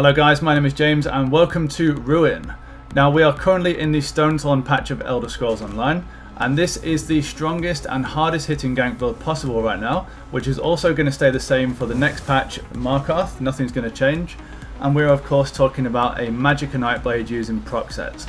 Hello guys, my name is James and welcome to Ruin. Now we are currently in the Stone patch of Elder Scrolls Online, and this is the strongest and hardest hitting gank build possible right now, which is also going to stay the same for the next patch, Markarth. Nothing's going to change. And we're of course talking about a Magic and Nightblade using proc sets.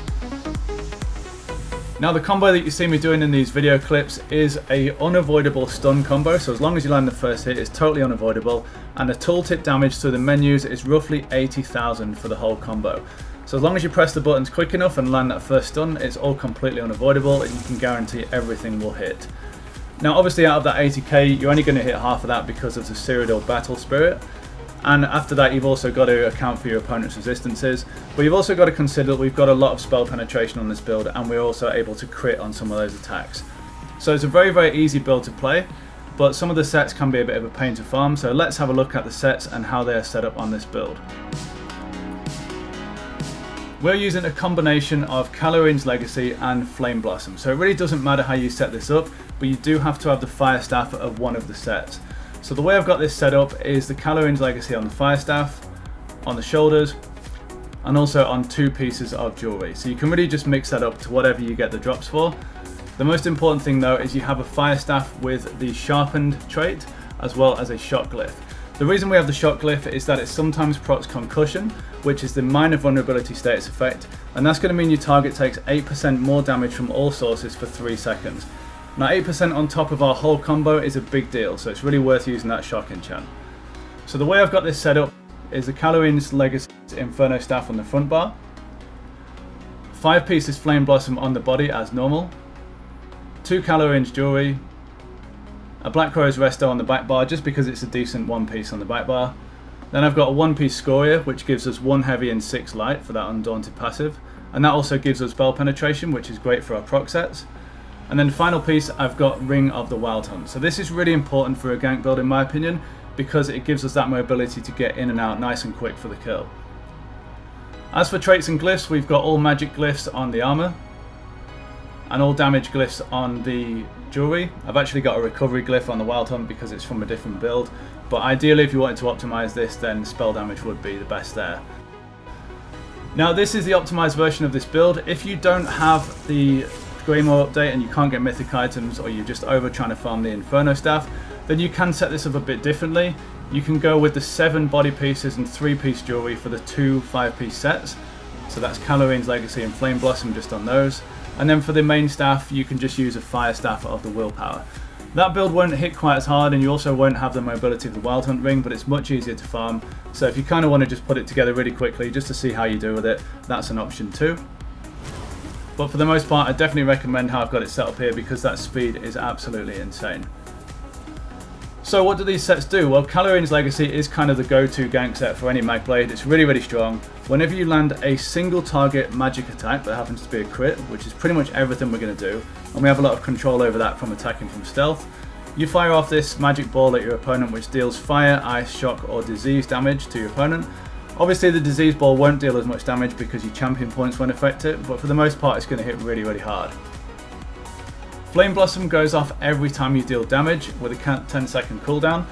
Now the combo that you see me doing in these video clips is a unavoidable stun combo, so as long as you land the first hit it's totally unavoidable, and the tooltip damage to the menus is roughly 80,000 for the whole combo. So as long as you press the buttons quick enough and land that first stun, it's all completely unavoidable and you can guarantee everything will hit. Now obviously out of that 80k you're only going to hit half of that because of the Cyrodiil Battle Spirit. And after that you've also got to account for your opponent's resistances, but you've also got to consider that we've got a lot of spell penetration on this build and we're also able to crit on some of those attacks. So it's a very easy build to play, but some of the sets can be a bit of a pain to farm, so let's have a look at the sets and how they are set up on this build. We're using a combination of Calorin's Legacy and Flame Blossom, so it really doesn't matter how you set this up, but you do have to have the Fire Staff of one of the sets. So the way I've got this set up is the Calorin's Legacy on the Fire Staff, on the shoulders, and also on 2 pieces of jewelry. So you can really just mix that up to whatever you get the drops for. The most important thing though is you have a Fire Staff with the Sharpened trait as well as a Shock Glyph. The reason we have the Shock Glyph is that it sometimes procs Concussion, which is the minor vulnerability status effect, and that's going to mean your target takes 8% more damage from all sources for 3 seconds. Now 8% on top of our whole combo is a big deal, so it's really worth using that shock enchant. So the way I've got this set up is the Calorin's Legacy Inferno Staff on the front bar, 5 pieces Flame Blossom on the body as normal, 2 Calorin's Jewelry, a Black Rose Resto on the back bar just because it's a decent 1 piece on the back bar. Then I've got a 1 piece Scoria which gives us 1 heavy and 6 light for that Undaunted passive, and that also gives us spell penetration, which is great for our proc sets. And then the final piece, I've got Ring of the Wild Hunt. So this is really important for a gank build in my opinion, because it gives us that mobility to get in and out nice and quick for the kill. As for traits and glyphs, we've got all magic glyphs on the armor and all damage glyphs on the jewelry. I've actually got a recovery glyph on the Wild Hunt because it's from a different build, but ideally if you wanted to optimize this, then spell damage would be the best there. Now this is the optimized version of this build. If you don't have the Greymoor update and you can't get mythic items, or you're just over trying to farm the Inferno Staff, then you can set this up a bit differently. You can go with the 7 body pieces and 3 piece jewelry for the 2 5-piece sets. So that's Calorin's Legacy and Flame Blossom just on those. And then for the main staff you can just use a Fire Staff of the Willpower. That build won't hit quite as hard and you also won't have the mobility of the Wild Hunt ring, but it's much easier to farm. So if you kind of want to just put it together really quickly just to see how you do with it, that's an option too. But for the most part, I definitely recommend how I've got it set up here because that speed is absolutely insane. So what do these sets do? Well, Calorin's Legacy is kind of the go-to gank set for any mag blade. It's really strong. Whenever you land a single target magic attack that happens to be a crit, which is pretty much everything we're going to do, and we have a lot of control over that from attacking from stealth, you fire off this magic ball at your opponent which deals fire, ice, shock or disease damage to your opponent. Obviously the disease ball won't deal as much damage because your champion points won't affect it, but for the most part it's going to hit really hard. Flame Blossom goes off every time you deal damage with a 10-second cooldown.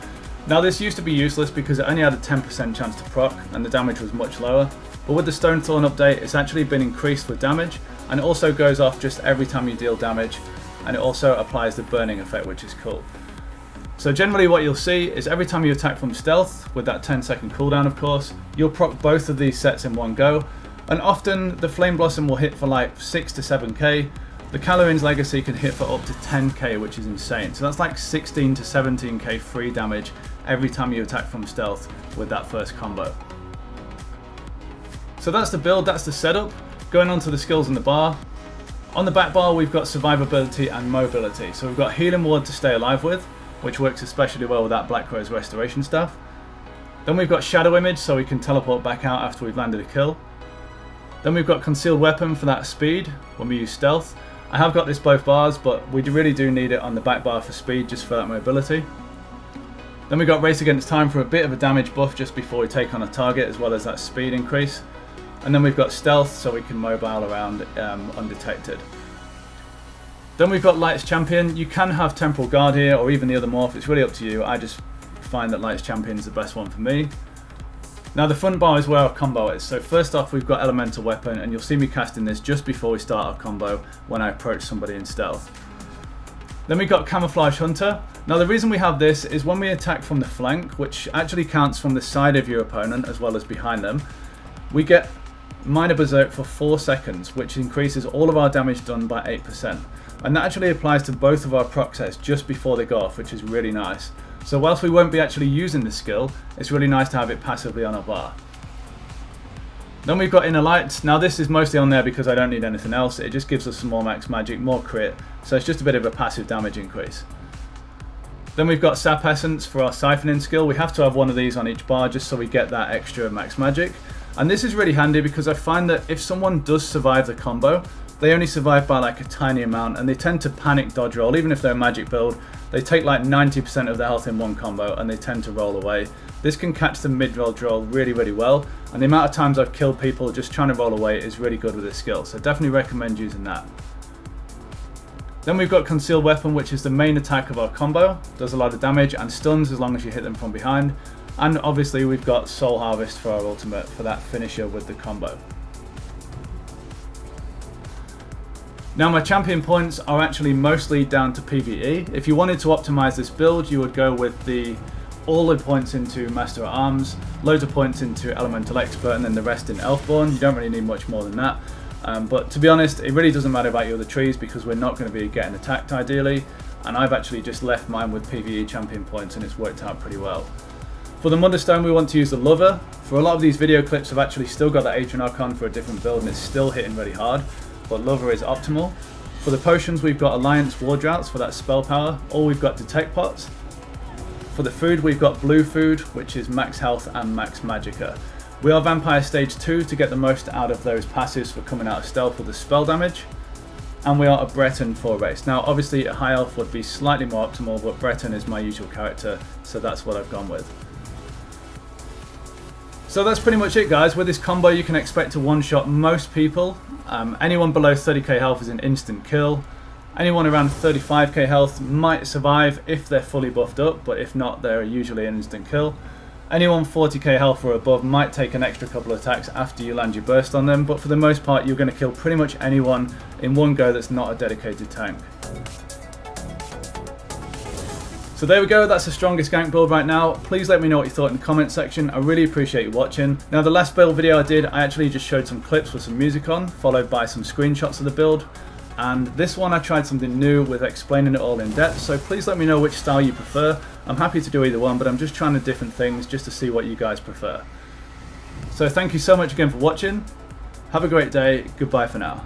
Now this used to be useless because it only had a 10% chance to proc and the damage was much lower, but with the Stonethorn update it's actually been increased for damage, and it also goes off just every time you deal damage, and it also applies the burning effect, which is cool. So generally what you'll see is every time you attack from stealth, with that 10-second cooldown of course, you'll proc both of these sets in one go, and often the Flame Blossom will hit for like 6 to 7k, the Calorin's Legacy can hit for up to 10k, which is insane. So that's like 16 to 17k free damage every time you attack from stealth with that first combo. So that's the build, that's the setup. Going on to the skills in the bar. On the back bar we've got survivability and mobility. So we've got Healing Ward to stay alive with, which works especially well with that Black Rose Restoration Staff. Then we've got Shadow Image, so we can teleport back out after we've landed a kill. Then we've got Concealed Weapon for that speed when we use stealth. I have got this both bars, but we really do need it on the back bar for speed, just for that mobility. Then we've got Race Against Time for a bit of a damage buff just before we take on a target, as well as that speed increase. And then we've got Stealth, so we can mobile around undetected. Then we've got Light's Champion. You can have Temporal Guard here, or even the other morph, it's really up to you. I just find that Light's Champion is the best one for me. Now the front bar is where our combo is. So first off we've got elemental weapon, and you'll see me casting this just before we start our combo when I approach somebody in stealth. Then we got camouflage hunter. Now the reason we have this is when we attack from the flank, which actually counts from the side of your opponent as well as behind them, we get minor berserk for 4 seconds, which increases all of our damage done by 8%. And that actually applies to both of our proc sets just before they go off, which is really nice. So whilst we won't be actually using this skill, it's really nice to have it passively on our bar. Then we've got Inner Light. Now this is mostly on there because I don't need anything else. It just gives us some more max magic, more crit, so it's just a bit of a passive damage increase. Then we've got Sap Essence for our siphoning skill. We have to have one of these on each bar just so we get that extra max magic. And this is really handy because I find that if someone does survive the combo, they only survive by like a tiny amount, and they tend to panic dodge roll. Even if they're a magic build, they take like 90% of their health in one combo and they tend to roll away. This can catch the mid-roll roll really well, and the amount of times I've killed people just trying to roll away is really good with this skill, so definitely recommend using that. Then we've got Concealed Weapon, which is the main attack of our combo. Does a lot of damage and stuns as long as you hit them from behind. And obviously we've got Soul Harvest for our ultimate for that finisher with the combo. Now my champion points are actually mostly down to PvE. If you wanted to optimize this build, you would go with all the points into Master at Arms, loads of points into Elemental Expert, and then the rest in Elfborn. You don't really need much more than that. But to be honest, it really doesn't matter about your other trees because we're not going to be getting attacked ideally. And I've actually just left mine with PvE champion points and it's worked out pretty well. For the Motherstone, we want to use the Lover. For a lot of these video clips, I've actually still got that Atrian Archon for a different build and it's still hitting really hard, but Lover is optimal. For the potions, we've got Alliance War Droughts for that spell power, or we've got Detect Pots. For the food, we've got Blue Food, which is max health and max magicka. We are Vampire Stage 2 to get the most out of those passives for coming out of stealth with the spell damage. And we are a Breton for race. Now obviously a high elf would be slightly more optimal, but Breton is my usual character, so that's what I've gone with. So that's pretty much it, guys. With this combo you can expect to one-shot most people. Anyone below 30k health is an instant kill. Anyone around 35k health might survive if they're fully buffed up, but if not, they're usually an instant kill. Anyone 40k health or above might take an extra couple of attacks after you land your burst on them, but for the most part you're going to kill pretty much anyone in one go that's not a dedicated tank. So there we go, that's the strongest gank build right now. Please let me know what you thought in the comment section. I really appreciate you watching. Now the last build video I did, I actually just showed some clips with some music on, followed by some screenshots of the build. And this one I tried something new with explaining it all in depth, so please let me know which style you prefer. I'm happy to do either one, but I'm just trying different things just to see what you guys prefer. So thank you so much again for watching. Have a great day. Goodbye for now.